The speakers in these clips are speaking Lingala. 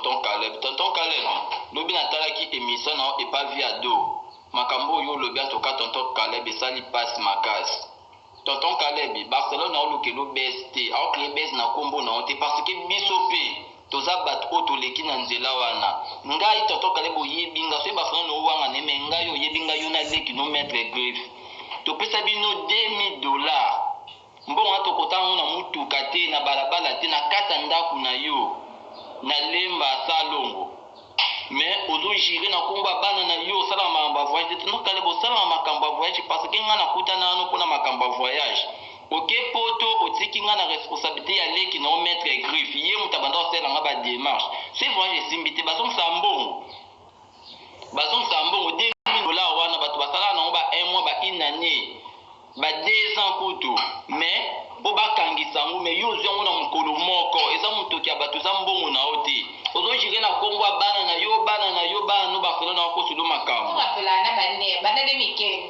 tonton Caleb. Tonton Caleb, lobi na talaki émission na et pas via do. Makambo yo lobi atoka tonton Caleb esali passe makasi. Tonton Caleb, Barcelone na olukelo best, a okle best na kombo na ote parce que biso pe toza bat o toleki na nzela wana. Ngai tonton Caleb oyebinga so Barcelone no wanga ne menga yo yebinga yo na leki no mettre griffe. To pesa bino $2000. Mbongo atokota na mutuka te na balabala te na kata ndaku na yo na lemba salongo. Mais ozo jire na komba bana na yo sala makamba voyage tonton Caleb sala makamba voyage parce que ngana kutana no pona makamba voyage. Ok poto otiki ngana responsabilité ya leki na mettre griffe ye mutabanda osela nga ba démarche. C'est voyage simbité bazong sambongo. Bazong sambongo $2000 wana batu basala na ba 1 mois ba inanye. Ba 2 ans kutu mais bo bakangisa ngo mais yo zongo na mukolo moko eza mutoki abatu za mbongo na oti ozo jire na kongwa bana na yo no bakolo na ko sulu makambo ngapela na bana de miken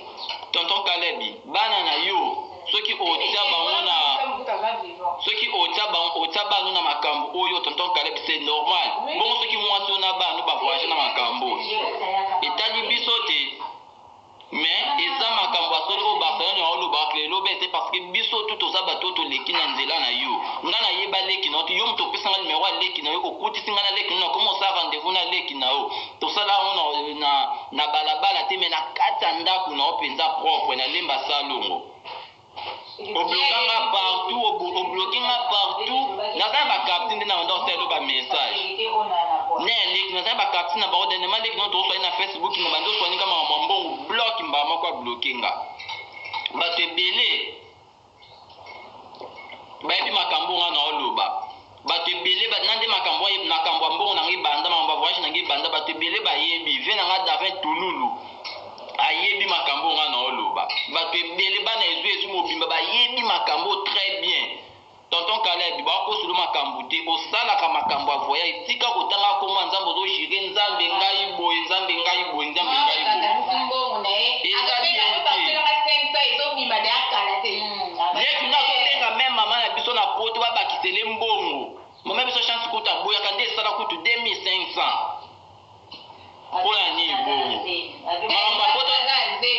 tonton Caleb bana na yo soki otia bango na makambo oyo tonton Caleb c'est normal bon soki mwato na bana ba voyage na makambo etali biso te mais eza makambo asoli o Barcelone na olo bakelo bete parce que biso tout oza bato to leki na nzela na yo ngana yeba leki na yo mto pesa ngal numéro leki na yo okuti singana leki na komo sa rendez-vous na leki na yo to sala na balabala te mais na kata ndaku na openza propre na lemba salongo oblokanga partout naza ba captain na ndo selo ba message ne leki naza ba captain na ba ordre ma leki no to so na Facebook na bando so ni kama mbongo block mbama kwa blockinga bato ebele bayebi makambo nga na oloba bato ebele nande makambo ya mbongo na ngai banda makambo ya voyage na ngai banda bato ebele bayebi ve na nga Davin Tululu ayebi makambo nga na oloba bato ebele bana ezu mobimba bayebi makambo très bien. Tonton Caleb bakosulu makambo te osalaka makambo ya voyage tika kotanga koma nzambo zo jire nzambe ngai boye nzambe ngai boye nzambe ngai boye leki na kotenga même mama na biso na poto babakisele mbongo mama biso chance kuta boyaka nde esala kutu 2500 mpona nini bongo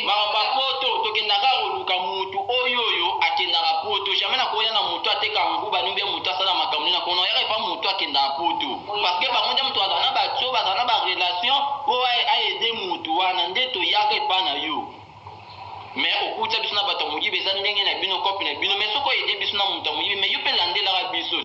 makambo poto tokendaka koluka mutu oyo akendaka poto jamais nakoya na mutu ateka nguba nimbe mutu asala makambo na kono yaka pa mutu akendaka poto parce que bango nde mutu azala na batio bazala na ba relation po aide mutu wana nde toyaka epa na yo mais okuta biso na bato moyibi eza ndenge na bino kopi na bino mais soko ede biso na mutu moyibi mais yo mpe landelaka biso